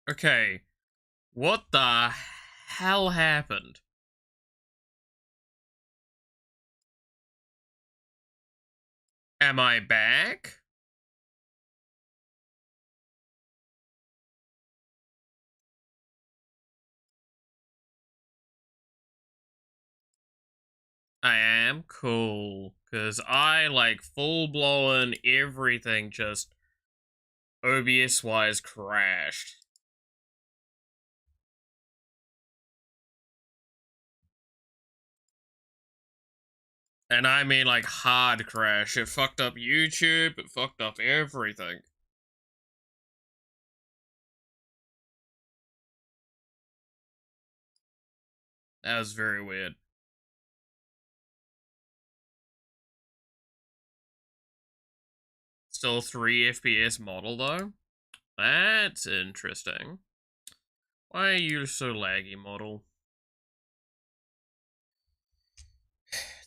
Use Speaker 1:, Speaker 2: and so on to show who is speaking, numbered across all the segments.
Speaker 1: Okay, what the hell happened? Am I back? I am cool, because I, like, full-blown everything just OBS-wise crashed. And I mean, like, hard crash. It fucked up YouTube, it fucked up everything. That was very weird. Still 3 FPS model, though? That's interesting. Why are you so laggy, model?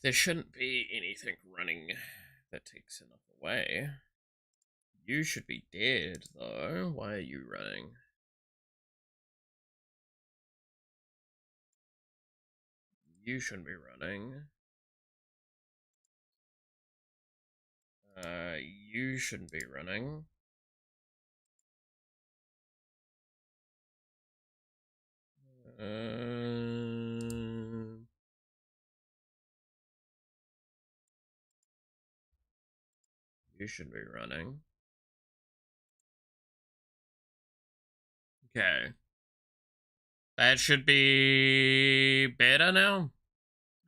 Speaker 1: There shouldn't be anything running that takes enough away. You should be dead, though. Why are you running? You shouldn't be running. You shouldn't be running. You should be running. Okay. That should be better now?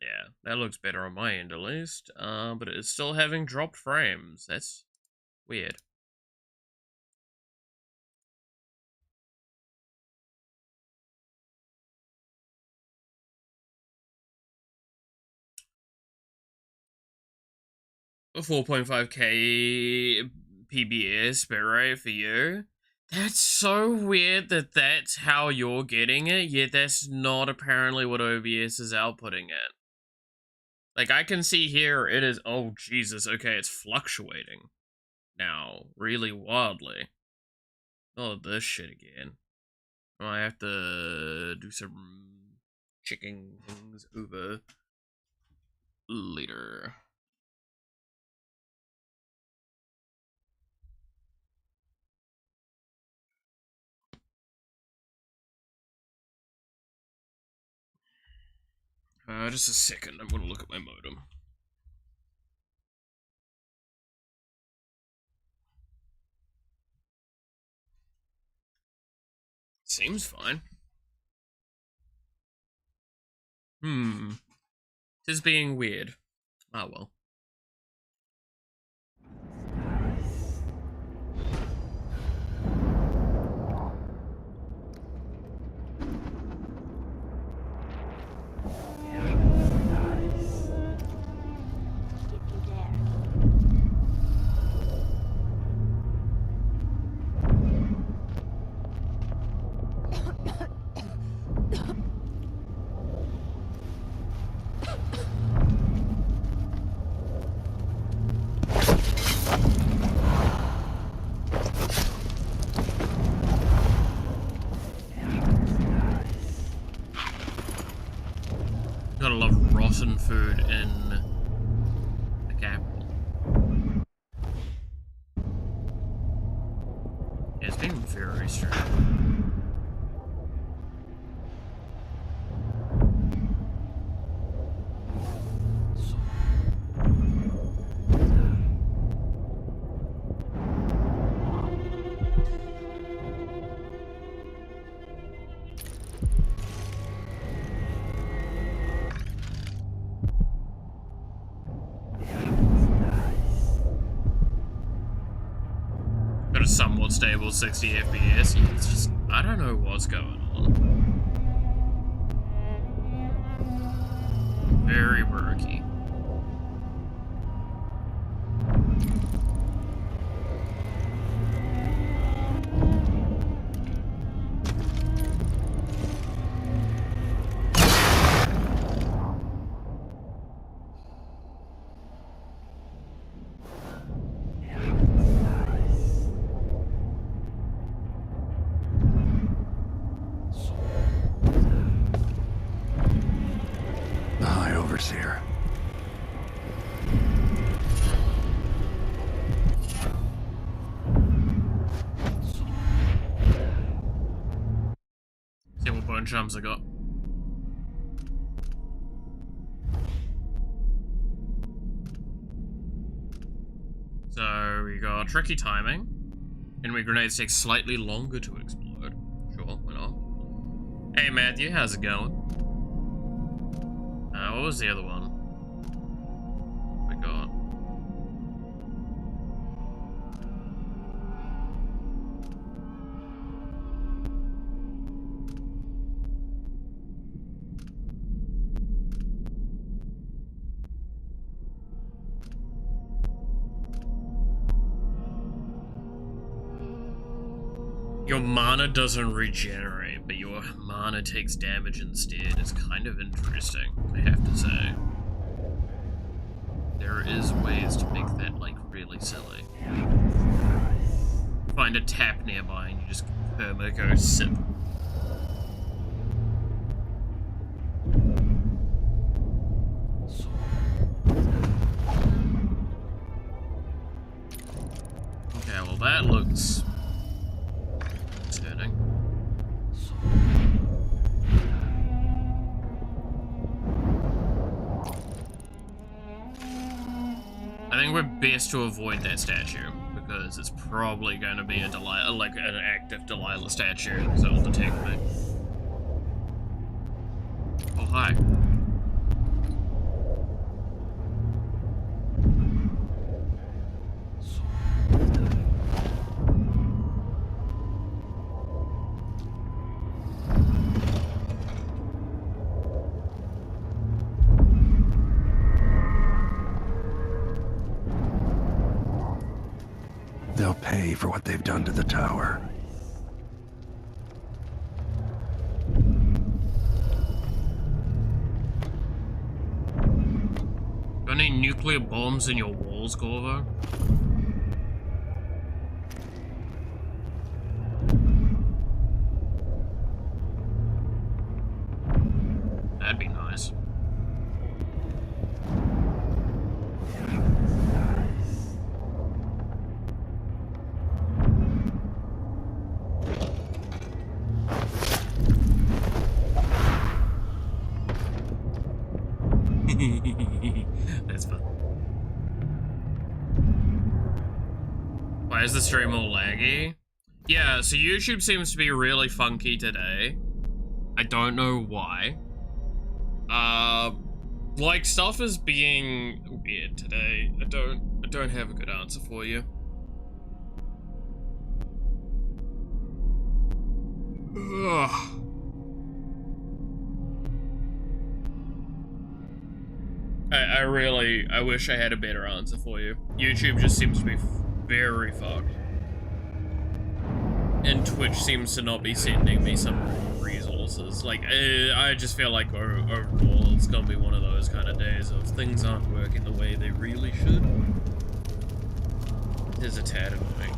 Speaker 1: Yeah, that looks better on my end at least. But it's still having dropped frames. That's weird. A 4.5k PBS bit rate for you. That's so weird that that's how you're getting it, yet that's not apparently what OBS is outputting it. Like, I can see here it is, oh Jesus, okay, it's fluctuating now, really wildly. Oh, this shit again. I have to do some checking things over later. Just a second, I'm gonna look at my modem. Seems fine. Tis being weird. Ah, well. Gotta love rotten food in the capital. Yeah, it's been very strange. Got a somewhat stable 60 FPS. It's just, I don't know what's going on. Very murky. chums I got. So we got tricky timing. Enemy grenades take slightly longer to explode. Sure, why not? Hey Matthew, how's it going? What was the other one? We got. Your mana doesn't regenerate, but your mana takes damage instead. It's kind of interesting, I have to say. There is ways to make that, like, really silly. Find a tap nearby and you just go sip. Okay, well that looks concerning. I think we're best to avoid that statue because it's probably going to be a Delilah, like an active Delilah statue, so it'll detect me. Oh hi.
Speaker 2: They'll pay for what they've done to the tower.
Speaker 1: Got any nuclear bombs in your walls, Corvo? That'd be nice. That's fun. Why is the stream all laggy? Yeah, so YouTube seems to be really funky today. I don't know why. Like stuff is being weird today. I don't have a good answer for you. Ugh. I wish I had a better answer for you. YouTube just seems to be very fucked. And Twitch seems to not be sending me some resources. Like, I just feel like overall it's gonna be one of those kind of days of things aren't working the way they really should. It is a tad annoying.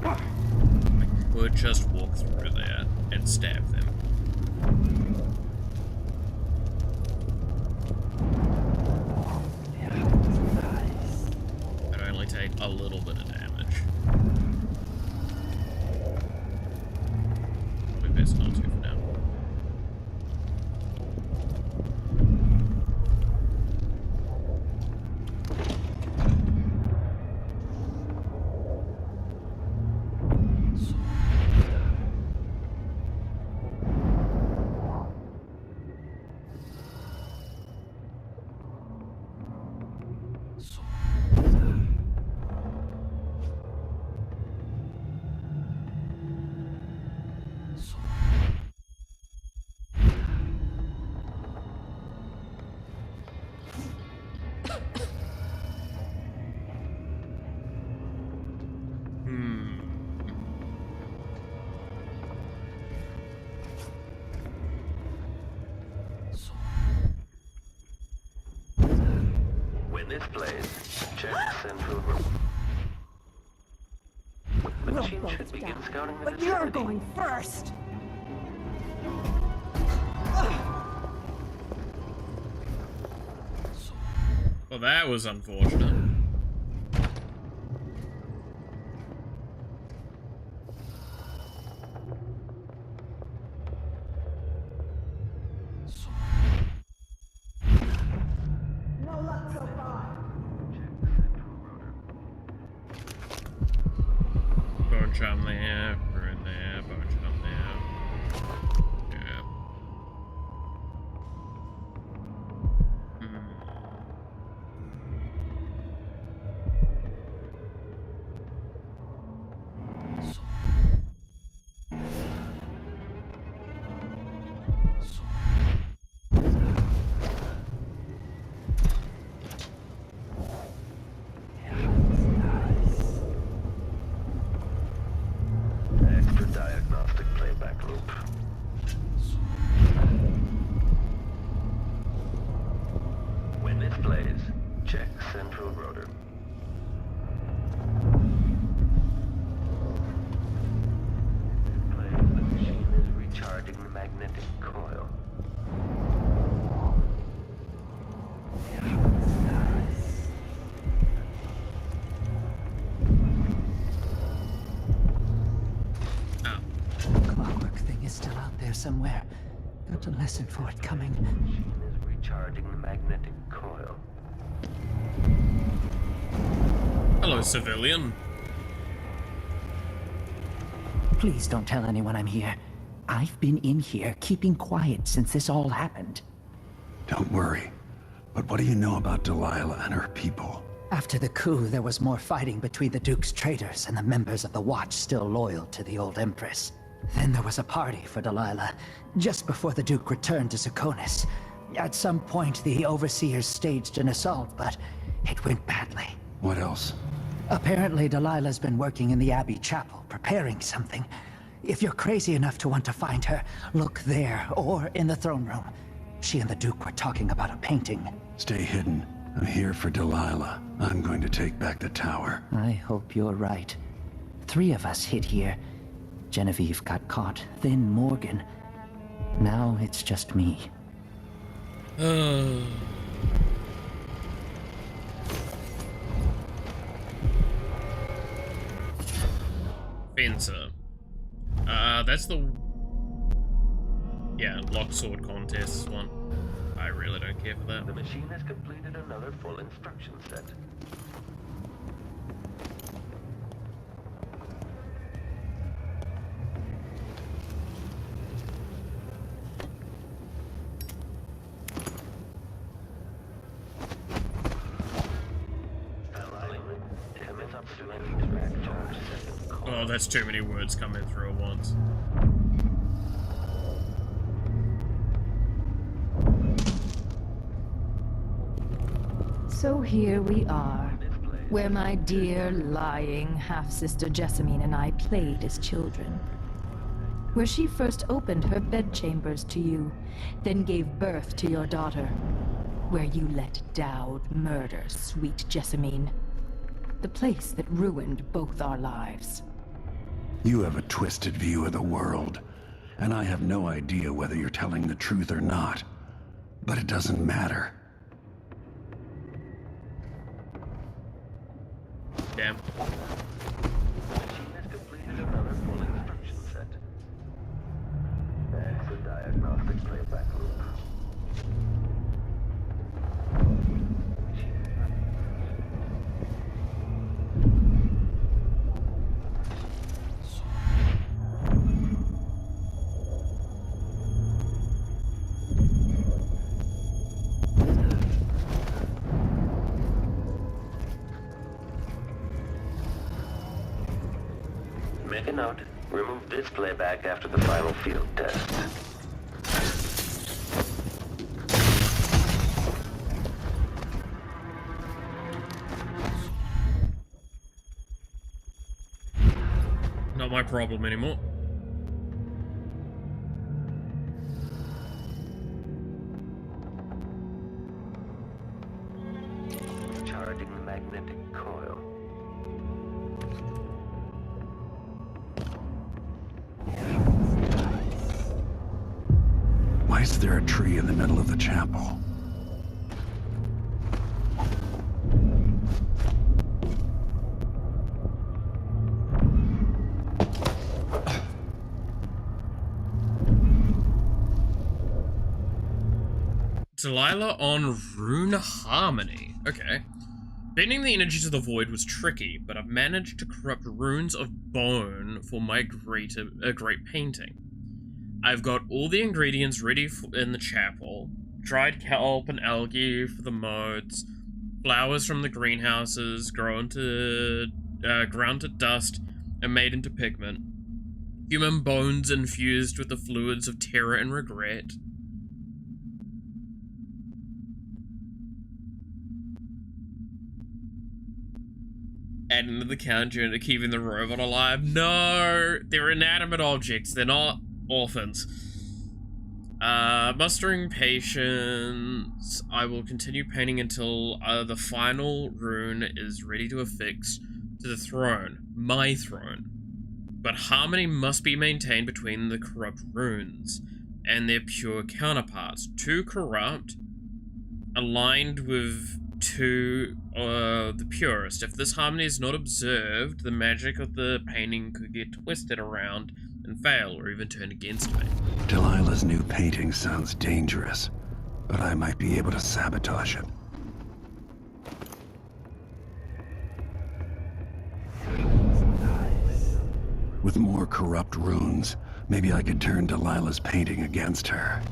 Speaker 1: I could just walk through there and stab them. Take a little bit of damage. Probably best not to for now.
Speaker 3: This place, check central room. Machine should begin scouting the
Speaker 4: But you're going first.
Speaker 1: Well, that was unfortunate. bunch on there, through in there, bunch on there. Yeah.
Speaker 3: Extra diagnostic playback loop. When this plays, check central rotor. Plays, the machine is recharging the magnetic coil.
Speaker 4: Clockwork thing is still out there somewhere. Got to listen for it coming.
Speaker 3: The machine is recharging the magnetic coil.
Speaker 1: Hello, civilian.
Speaker 4: Please don't tell anyone I'm here. I've been in here keeping quiet since this all happened.
Speaker 2: Don't worry. But what do you know about Delilah and her people?
Speaker 4: After the coup, there was more fighting between the Duke's traitors and the members of the Watch still loyal to the old Empress. Then there was a party for Delilah, just before the Duke returned to Zukonis. At some point, the Overseers staged an assault, but it went badly.
Speaker 2: What else?
Speaker 4: Apparently, Delilah's been working in the Abbey Chapel, preparing something. If you're crazy enough to want to find her, look there, or in the throne room. She and the Duke were talking about a painting.
Speaker 2: Stay hidden. I'm here for Delilah. I'm going to take back the tower.
Speaker 4: I hope you're right. 3 of us hid here. Genevieve got caught, then Morgan. Now it's just me.
Speaker 1: Fencer. That's the... Yeah, lock sword contest one. I really don't care for that.
Speaker 3: The machine has completed another full instruction set.
Speaker 1: Oh, that's too many words coming through at once.
Speaker 5: So here we are, where my dear, lying half-sister Jessamine and I played as children. Where she first opened her bedchambers to you, then gave birth to your daughter. Where you let Dowd murder sweet Jessamine. The place that ruined both our lives.
Speaker 2: You have a twisted view of the world, and I have no idea whether you're telling the truth or not. But it doesn't matter.
Speaker 1: Damn.
Speaker 3: The machine has completed another full instruction set. Exit diagnostic playback loop. Make a note. Remove this playback after the final field test.
Speaker 1: Not my problem anymore.
Speaker 3: Charging the magnetic coil.
Speaker 2: Why is there a tree in the middle of the chapel?
Speaker 1: Delilah on Rune Harmony. Okay. Bending the energies of the void was tricky, but I've managed to corrupt runes of bone for my great painting. I've got all the ingredients ready in the chapel. Dried kelp and algae for the moats. Flowers from the greenhouses ground to dust and made into pigment. Human bones infused with the fluids of terror and regret. Adding to the counter to keeping the robot alive. No! They're inanimate objects. They're not orphans. Mustering patience. I will continue painting until the final rune is ready to affix to the throne. My throne. But harmony must be maintained between the corrupt runes and their pure counterparts. Too corrupt, aligned with the purest. If this harmony is not observed, the magic of the painting could get twisted around and fail, or even turn against me.
Speaker 2: Delilah's new painting sounds dangerous, but I might be able to sabotage it. With more corrupt runes, maybe I could turn Delilah's painting against her.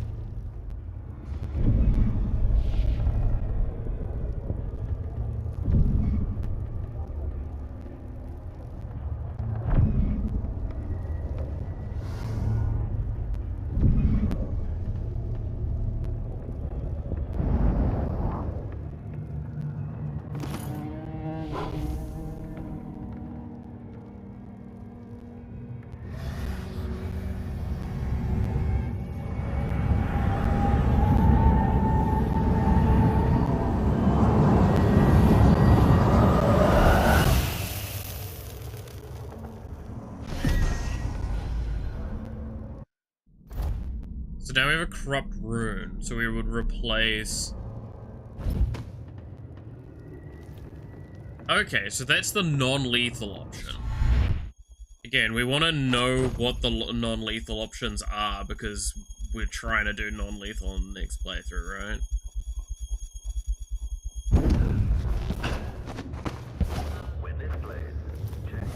Speaker 1: So now we have a corrupt rune, so we would replace... Okay, so that's the non-lethal option. Again, we want to know what the non-lethal options are, because we're trying to do non-lethal in the next playthrough, right?
Speaker 3: When this plays, check.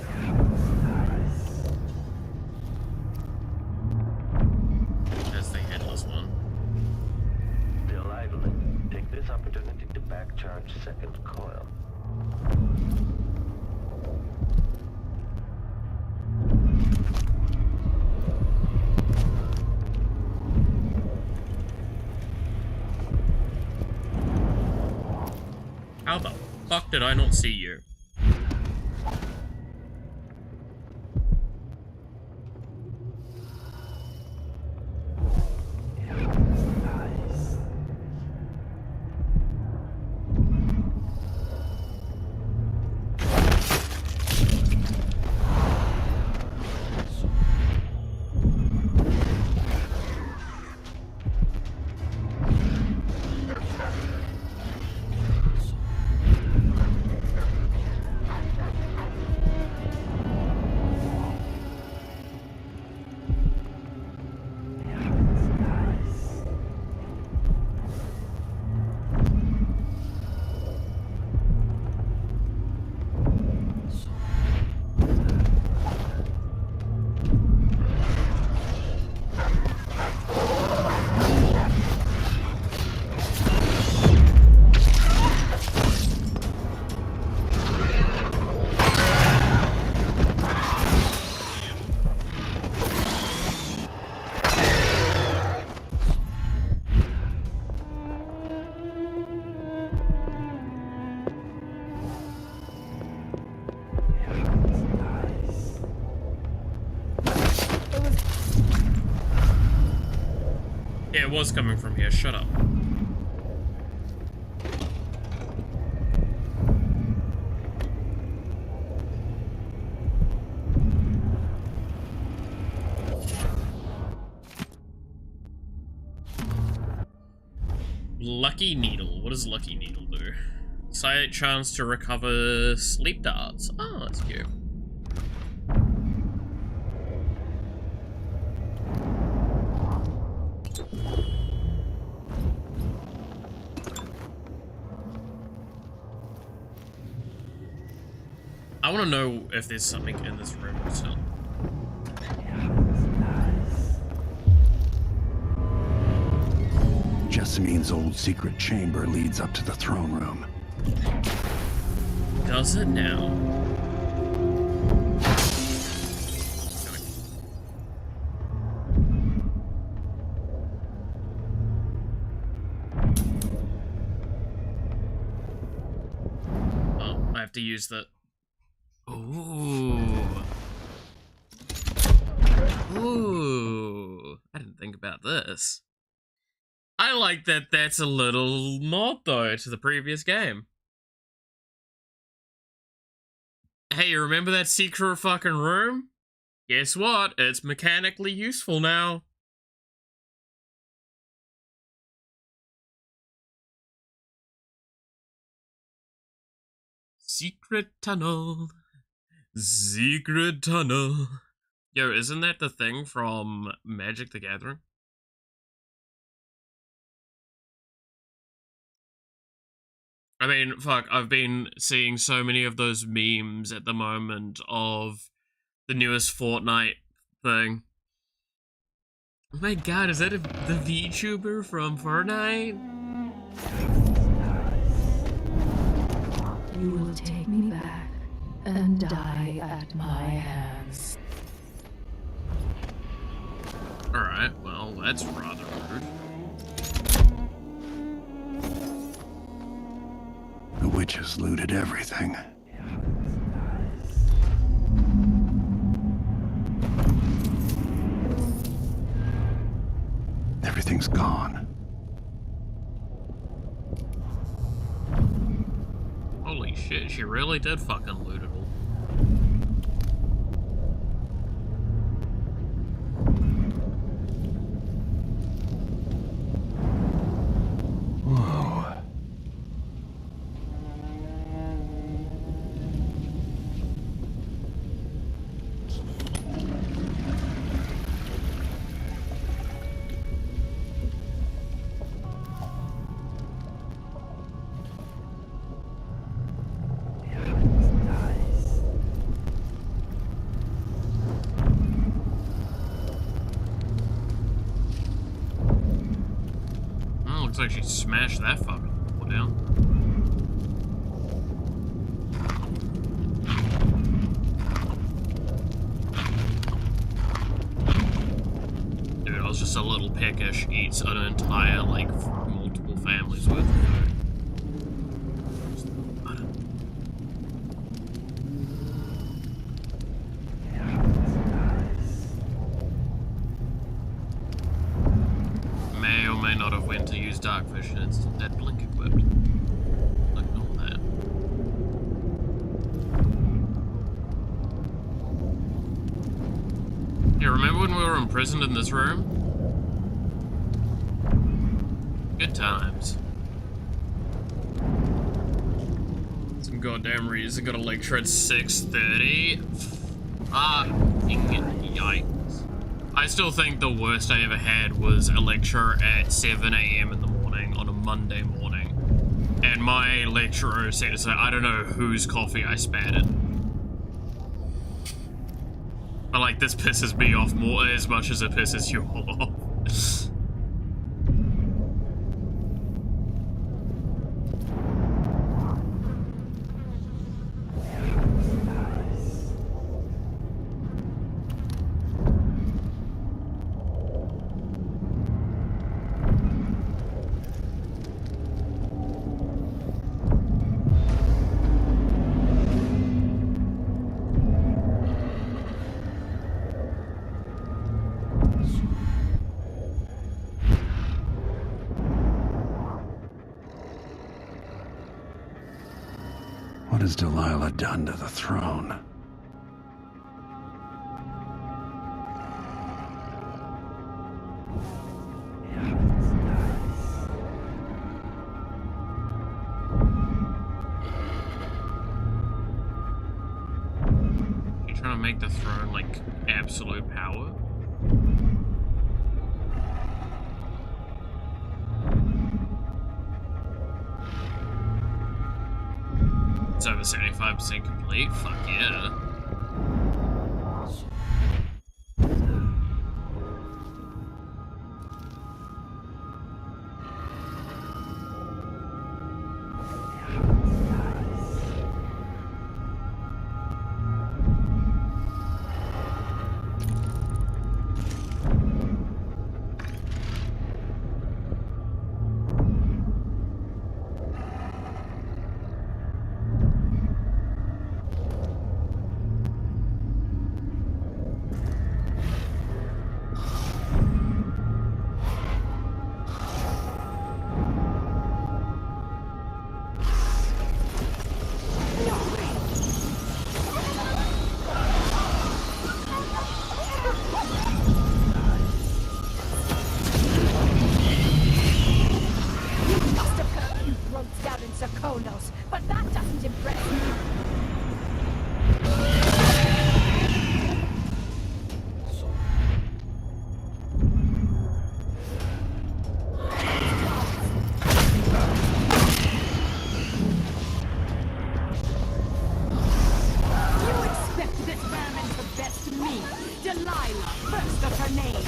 Speaker 1: That's the headless one.
Speaker 3: Still idling. Take this opportunity to back-charge second coil.
Speaker 1: How the fuck did I not see you? Yeah, it was coming from here, shut up. Lucky Needle. What does Lucky Needle do? Slight chance to recover sleep darts. Oh, that's cute. I want to know if there's something in this room still.
Speaker 2: Jessamine's old secret chamber leads up to the throne room.
Speaker 1: Does it now? Oh, I have to use the... Ooh. Ooh. I didn't think about this. I like that that's a little mod, though, to the previous game. Hey, you remember that secret fucking room? Guess what? It's mechanically useful now. Secret tunnel. Secret tunnel. Yo, isn't that the thing from Magic the Gathering? I mean, fuck, I've been seeing so many of those memes at the moment of the newest Fortnite thing. Oh my god, is that the VTuber from Fortnite?
Speaker 5: You will take me back and die at my hands.
Speaker 1: Alright, well, that's rather rude.
Speaker 2: The witches looted everything. Everything's gone.
Speaker 1: Holy shit, she really did fucking loot it all.
Speaker 2: Whoa.
Speaker 1: Oh, looks like she smashed that fucking wall down. Dude, I was just a little peckish, eats an entire, like, multiple families worth of food. May or may not have went to use dark vision instead had blink equipped. Ignore that. Yeah, remember when we were imprisoned in this room? Good times. Some goddamn reason got a lecture at 6:30. Yikes. I still think the worst I ever had was a lecture at 7 AM in the morning on a Monday morning. And my lecturer said, so I don't know whose coffee I spat in. But like, this pisses me off more as much as it pisses you all off.
Speaker 2: What has Delilah done to the throne?
Speaker 1: You trying to make the throne like absolute power? It's over 75% complete. Fuck yeah.
Speaker 5: But that doesn't impress me. You expect this vermin to best me, Delilah, first of her name.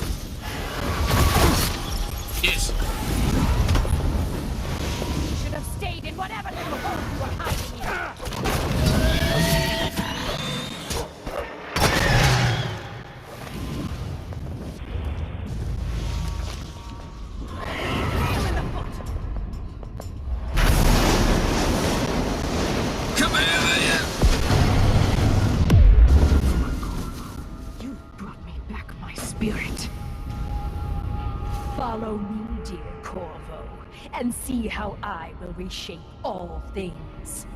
Speaker 1: Yes.
Speaker 5: You should have stayed in whatever little hole you were hiding in. Nail in the foot.
Speaker 1: Come here!
Speaker 5: You brought me back my spirit. Follow me, dear Corvo, and see how I will reshape all things.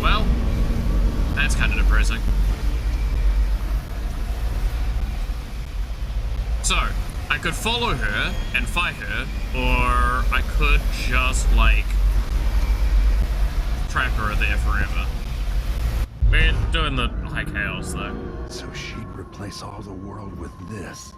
Speaker 1: Well, that's kind of depressing. So, I could follow her and fight her, or I could just, like, trap her there forever. We're doing the high chaos, though.
Speaker 2: So she'd replace all the world with this.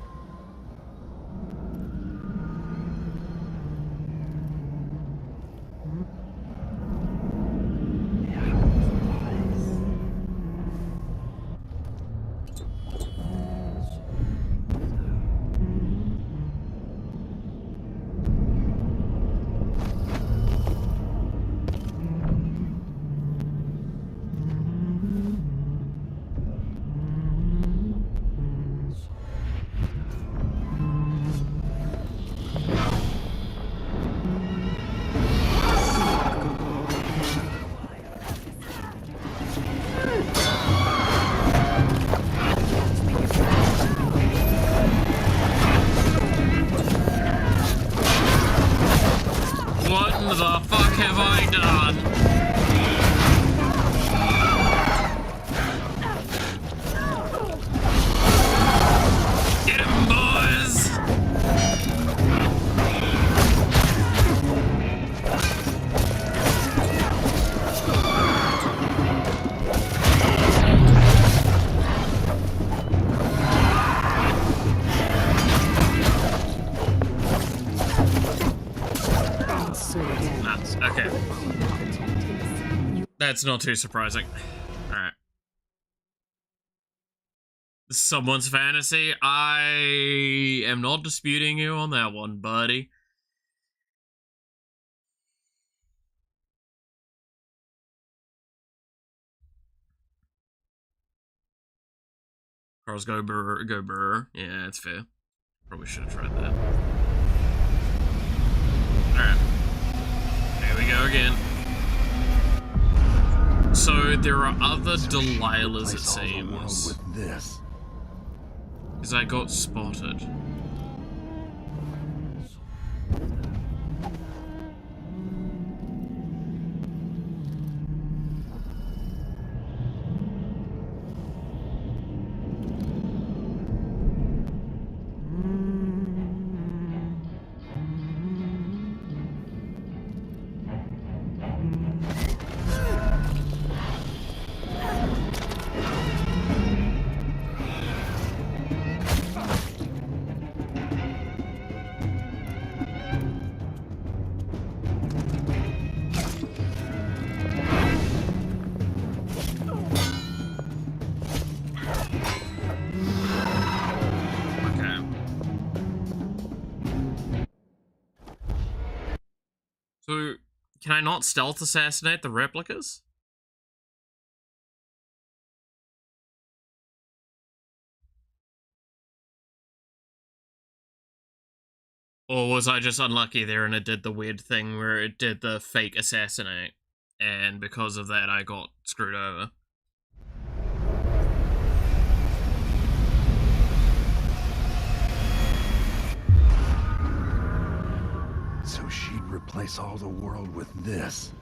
Speaker 1: What in the fuck have I done? Get him, boys! Nuts. Okay. That's not too surprising. Alright. Someone's fantasy? I am not disputing you on that one, buddy. Carl's go burr, go burr. Yeah, that's fair. Probably should have tried that. Alright. Here we go again. So there are other Delilahs, it
Speaker 2: Replace all the world
Speaker 1: seems.
Speaker 2: with this.
Speaker 1: Because I got spotted. So, can I not stealth assassinate the replicas? Or was I just unlucky there and it did the weird thing where it did the fake assassinate, and because of that I got screwed over?
Speaker 2: So she'd replace all the world with this.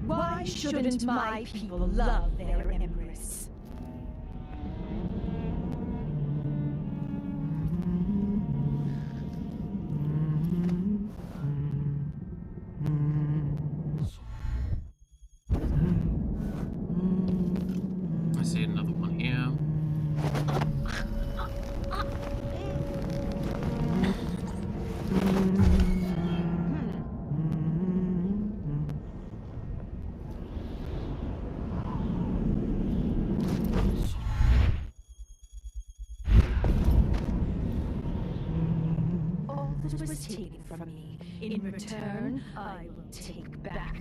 Speaker 5: Why shouldn't my people love their empress?
Speaker 1: I see another one here.
Speaker 5: All that was taken from me, in return, I will take back.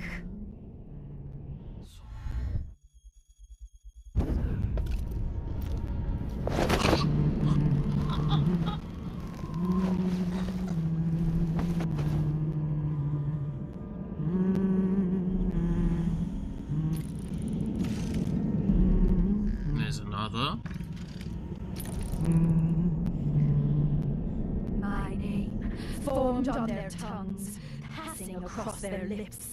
Speaker 1: There's another.
Speaker 5: My name, formed on their tongues, passing across their lips.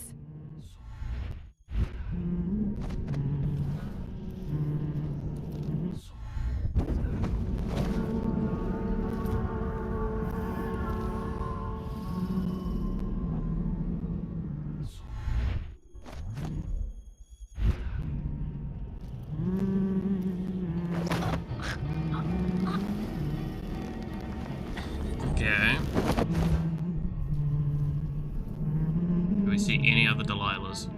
Speaker 1: Okay. Do we see any other Delilahs?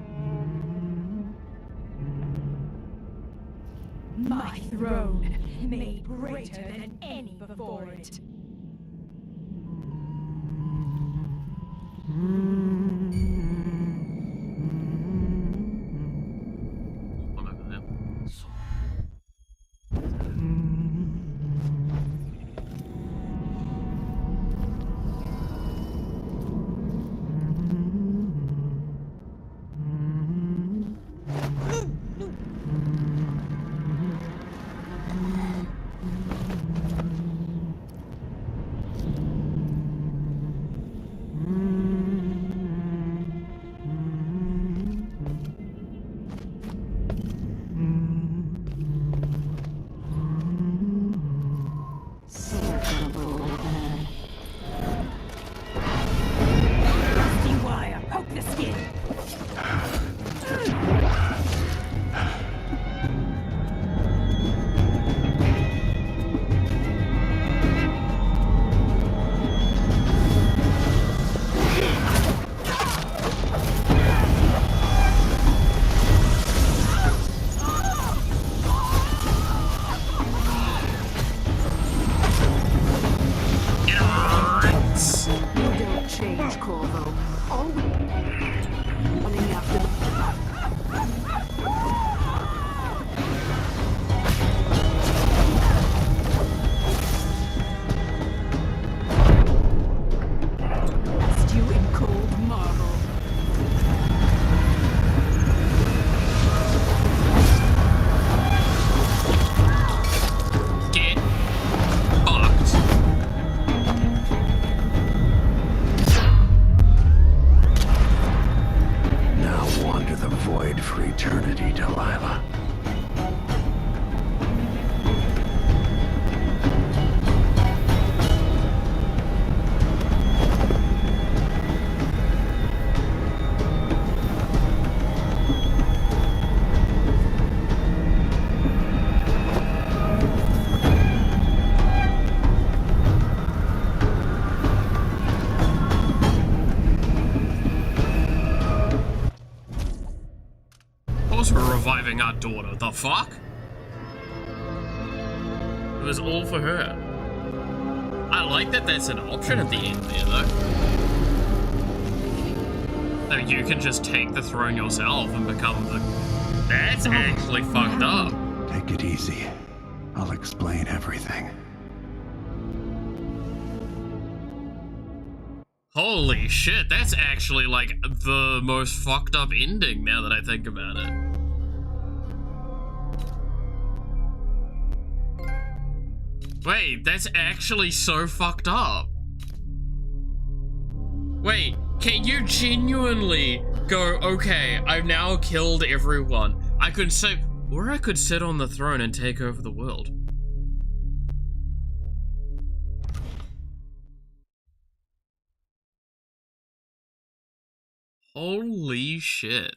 Speaker 5: My throne, made greater than any before it.
Speaker 1: One over there.
Speaker 5: Rusty wire, poke the skin.
Speaker 1: Yes!
Speaker 6: You don't change, Corvo. Always running after the... Stew in cold marble.
Speaker 1: Get fucked. reviving our daughter. The fuck? It was all for her. I like that that's an option at the end there, though. So you can just take the throne yourself and become the... That's actually fucked up.
Speaker 2: Take it easy. I'll explain everything.
Speaker 1: Holy shit, that's actually like the most fucked up ending now that I think about it. Wait, that's actually so fucked up. Wait, can you genuinely go, okay, I've now killed everyone. I could sit, or I could sit on the throne and take over the world. Holy shit.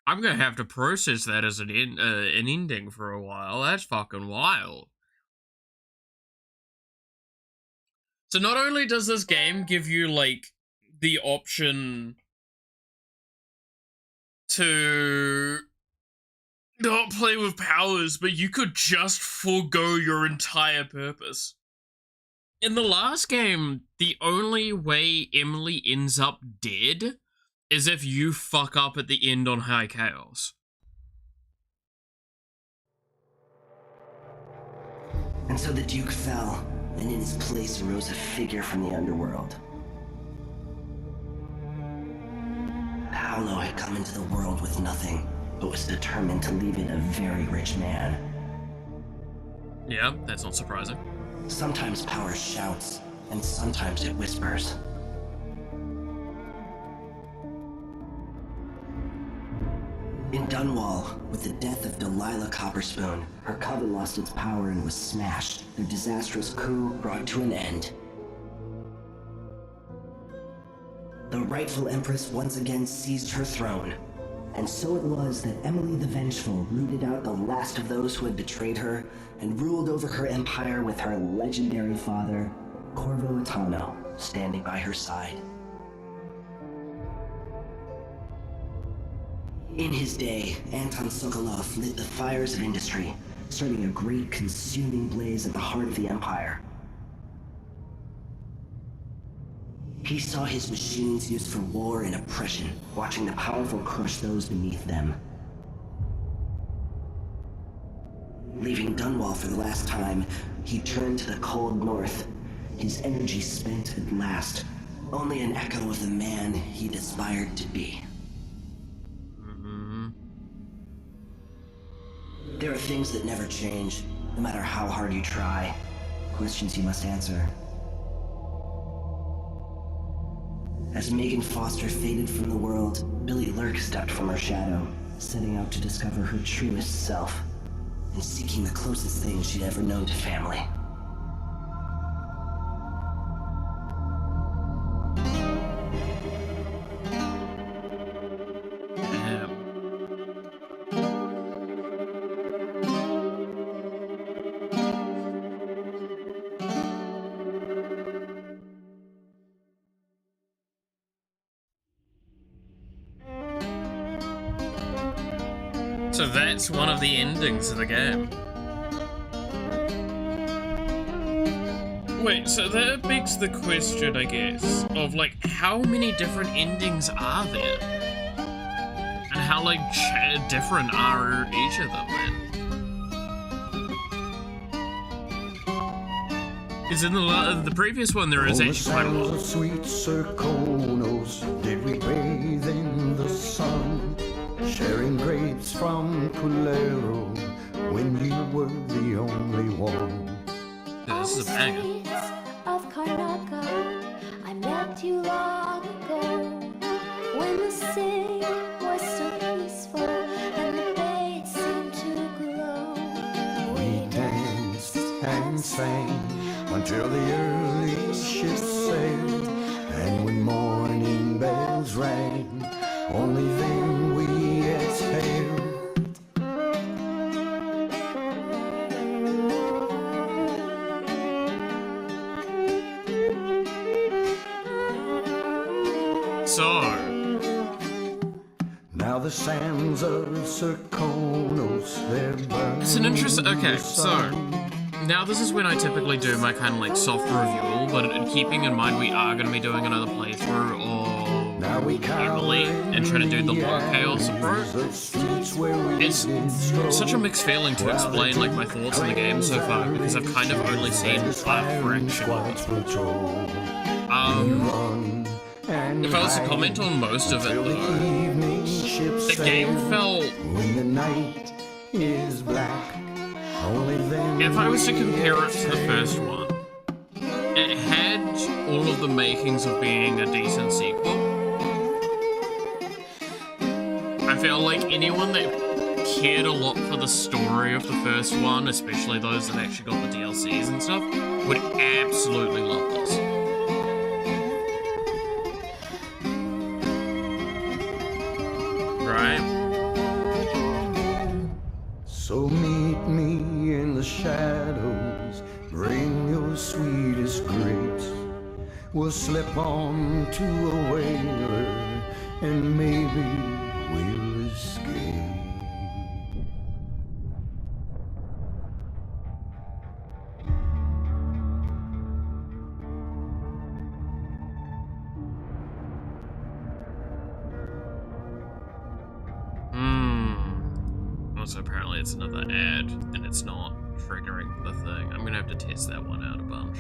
Speaker 1: I'm gonna have to process that as an ending for a while. That's fucking wild. So not only does this game give you, like, the option to not play with powers, but you could just forego your entire purpose. In the last game, the only way Emily ends up dead is if you fuck up at the end on High Chaos.
Speaker 7: And so the Duke fell, and in his place arose a figure from the underworld. Paolo had come into the world with nothing, but was determined to leave it a very rich man.
Speaker 1: Yeah, that's not surprising.
Speaker 7: Sometimes power shouts, and sometimes it whispers. In Dunwall, with the death of Delilah Copperspoon, her coven lost its power and was smashed. Their disastrous coup brought to an end. The rightful Empress once again seized her throne. And so it was that Emily the Vengeful rooted out the last of those who had betrayed her and ruled over her empire with her legendary father, Corvo Attano, standing by her side. In his day, Anton Sokolov lit the fires of industry, starting a great consuming blaze at the heart of the empire. He saw his machines used for war and oppression, watching the powerful crush those beneath them. Leaving Dunwall for the last time, he turned to the cold north, his energy spent at last, only an echo of the man he'd aspired to be. There are things that never change, no matter how hard you try. Questions you must answer. As Megan Foster faded from the world, Billy Lurk stepped from her shadow, setting out to discover her truest self, and seeking the closest thing she'd ever known to family.
Speaker 1: So that's one of the endings of the game. Wait, so that begs the question, I guess, of like, how many different endings are there? And how like different are each of them then? Because in the previous one there is actually quite a lot.
Speaker 8: Of sweet Circonos did we bathe in the sun, sharing grapes from Culero when you were the only one.
Speaker 1: Yeah, this is a banger.
Speaker 9: Of Karnaca, I met you long ago when the sea was so peaceful and the bay seemed to glow.
Speaker 8: We danced and sang until the early ships sailed, and when morning bells rang, only then we exhaled. Now the sands of Serkonos, they're burning.
Speaker 1: It's an interesting. Okay,
Speaker 8: the
Speaker 1: so
Speaker 8: sun.
Speaker 1: now this is when I typically do my kind of like soft review, but keeping in mind we are going to be doing another playthrough of
Speaker 8: Now we
Speaker 1: Emily and trying to do the low chaos approach. It's such a mixed feeling to explain like my thoughts on the game so far because I've kind of only seen a fraction of it. If I was to comment on most of it though, the game felt.
Speaker 8: When the night is black, only then
Speaker 1: If I was to compare it to the first one, it had all of the makings of being a decent sequel. I feel like anyone that cared a lot for the story of the first one, especially those that actually got the DLCs and stuff, would absolutely love this. Right?
Speaker 8: So meet me in the shadows, bring your sweetest grapes. We'll slip on to a whaler, and maybe we'll escape.
Speaker 1: Also, apparently it's another ad, and it's not triggering the thing. I'm gonna have to test that one out a bunch.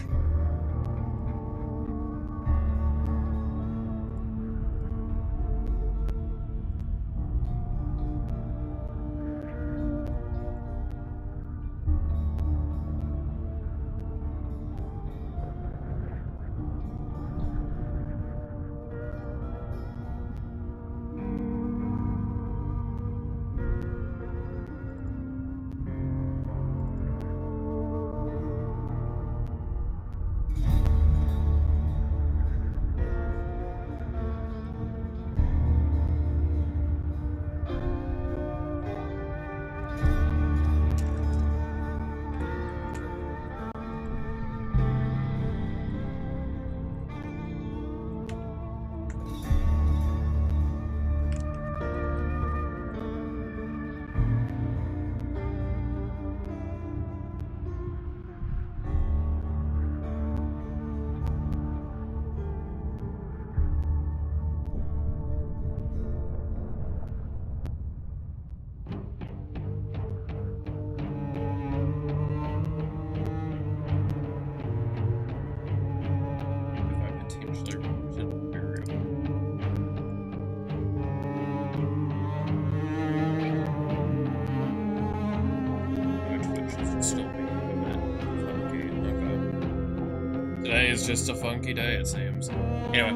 Speaker 1: Today is just a funky day, it seems. Anyway,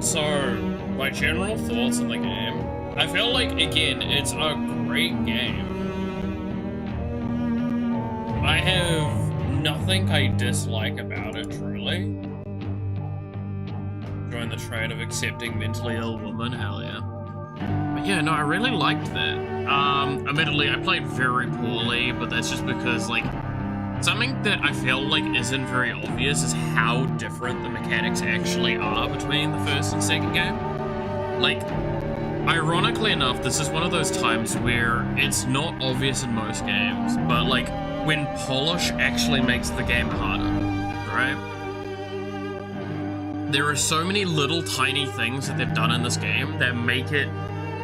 Speaker 1: so my general thoughts on the game. I feel like, again, it's a great game. I have nothing I dislike about it, truly. Join the trade of accepting mentally ill women, hell yeah. But yeah, no, I really liked that. Admittedly, I played very poorly, but that's just because, like, something that I feel like isn't very obvious is how different the mechanics actually are between the first and second game. Like, ironically enough, this is one of those times where it's not obvious in most games, but like, when polish actually makes the game harder, right? There are so many little tiny things that they've done in this game that make it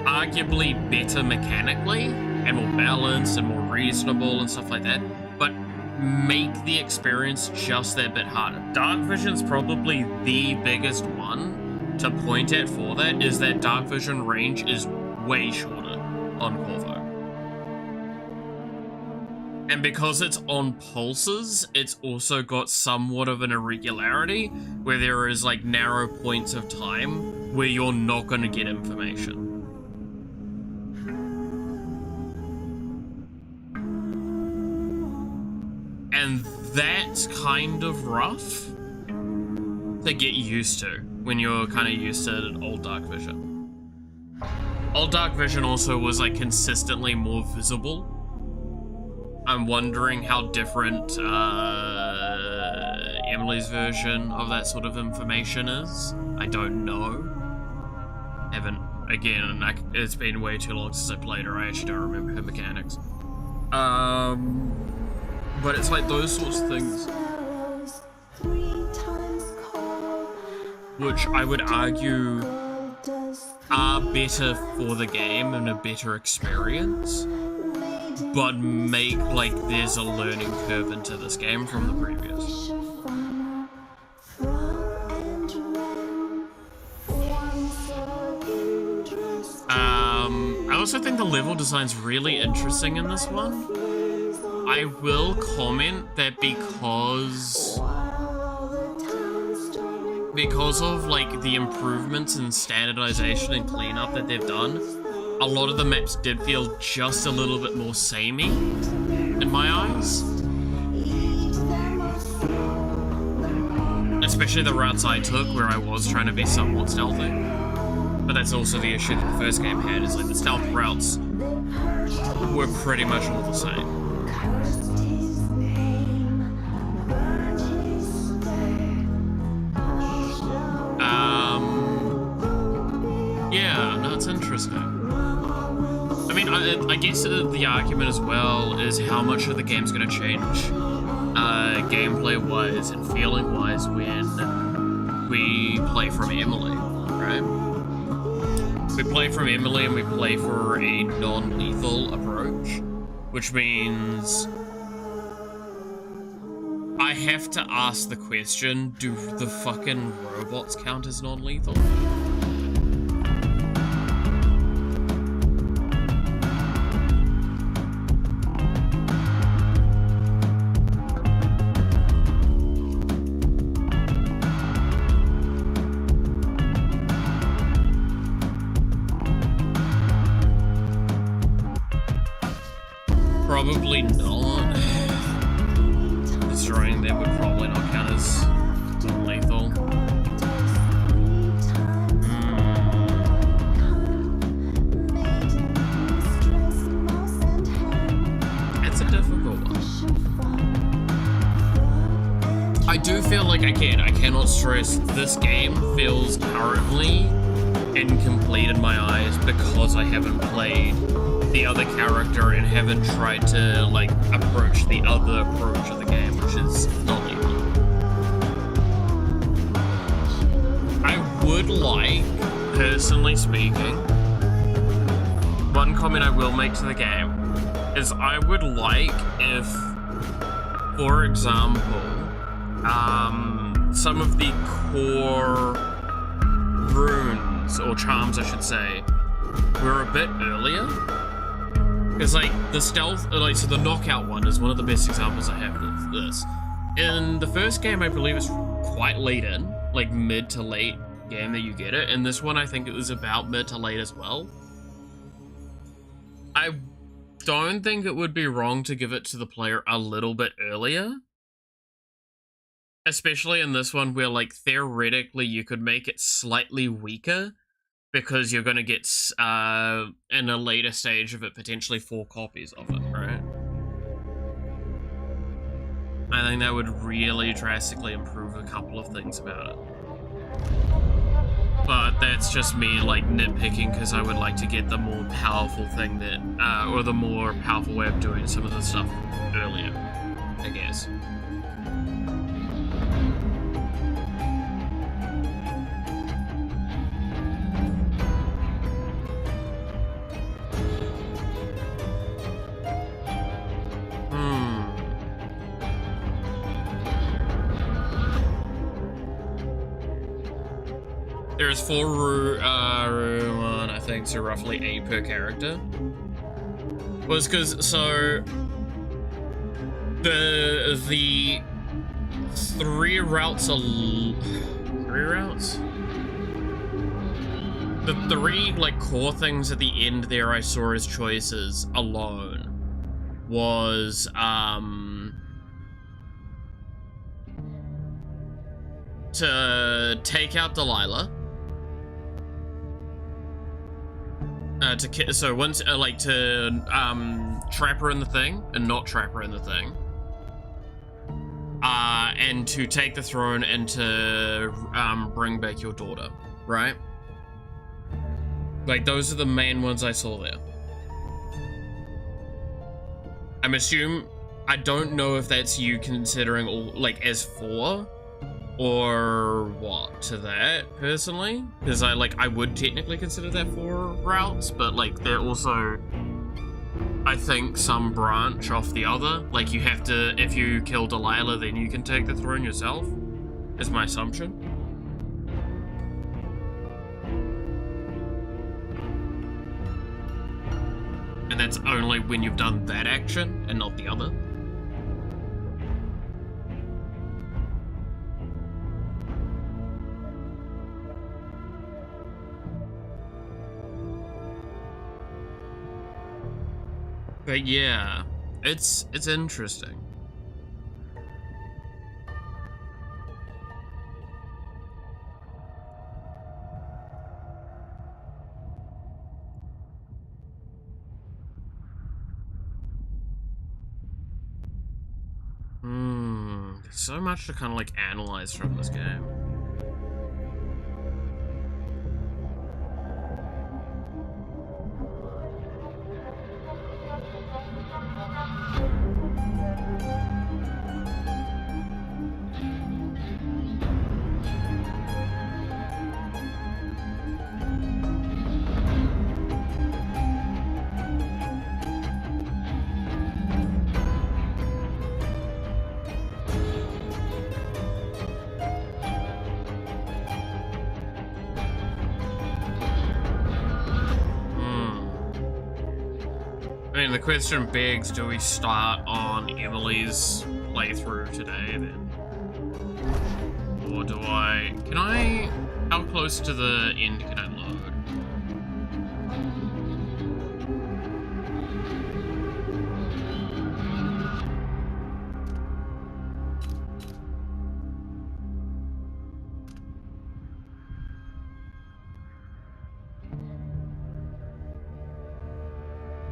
Speaker 1: arguably better mechanically, and more balanced, and more reasonable, and stuff like that, but make the experience just that bit harder. Dark Vision's probably the biggest one to point at for that, is that Dark Vision range is way shorter on Corvo. And because it's on pulses, it's also got somewhat of an irregularity, where there is like narrow points of time where you're not going to get information. And that's kind of rough to get used to when you're kind of used to old Dark Vision. Old Dark Vision also was like consistently more visible. I'm wondering how different Emily's version of that sort of information is. I don't know. Haven't again, it's been way too long since I played her. I actually don't remember her mechanics. But it's like those sorts of things which I would argue are better for the game and a better experience, but make like there's a learning curve into this game from the previous. I also think the level design's really interesting in this one. I will comment that because of like the improvements in standardization and cleanup that they've done, a lot of the maps did feel just a little bit more samey in my eyes. Especially the routes I took where I was trying to be somewhat stealthy. But that's also the issue that the first game had, is like the stealth routes were pretty much all the same. Yeah, no, it's interesting. I mean, I guess the argument as well is how much of the game's going to change gameplay-wise and feeling-wise when we play from Emily, right? We play from Emily and we play for a non-lethal approach, which means I have to ask the question, do the fucking robots count as non-lethal? Probably not. Destroying them would probably not count as non-lethal. It's a difficult one. I do feel like, again, I cannot stress, this game feels currently incomplete in my eyes because I haven't played the other character and haven't tried to like approach the other approach of the game, which is not lethal. I would like, personally speaking, one comment I will make to the game is I would like if, for example, some of the core runes or charms, I should say, were a bit earlier. Because, like, the stealth, like, so the knockout one is one of the best examples I have of this. In the first game, I believe it's quite late in, like, mid to late game that you get it. And this one, I think it was about mid to late as well. I don't think it would be wrong to give it to the player a little bit earlier. Especially in this one where, like, theoretically you could make it slightly weaker, because you're going to get, in a later stage of it, potentially 4 copies of it, right? I think that would really drastically improve a couple of things about it. But that's just me, like, nitpicking, because I would like to get the more powerful thing that, or the more powerful way of doing some of the stuff earlier, I guess. There's 4 rune, I think, so roughly 8 per character. Was because, so, the 3 routes are, 3 routes? The 3, like, core things at the end there I saw as choices alone was, to take out Delilah. So once, like, to trap her in the thing and not trap her in the thing, and to take the throne and to bring back your daughter, right? Like, those are the main ones I saw there. I don't know if that's you considering all, like, as 4 or what to that, personally. Because I would technically consider that 4 routes, but, like, they're also, I think, some branch off the other. Like, you have to, if you kill Delilah, then you can take the throne yourself, is my assumption. And that's only when you've done that action and not the other. But yeah, it's interesting. There's so much to kind of like analyze from this game. I mean, the question begs, do we start on Emily's playthrough today, then? Or do how close to the end can I load?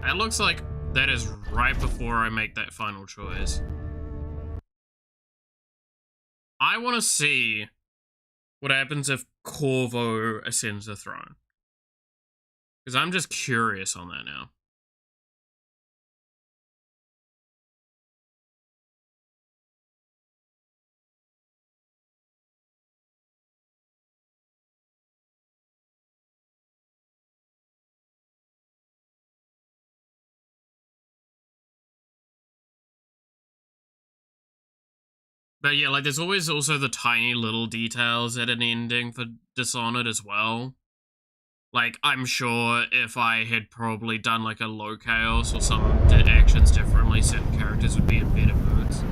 Speaker 1: It looks like that is right before I make that final choice. I want to see what happens if Corvo ascends the throne. Because I'm just curious on that now. But yeah, like, there's always also the tiny little details at an ending for Dishonored as well. Like, I'm sure if I had probably done, like, a low chaos or some did actions differently, certain characters would be in better moods.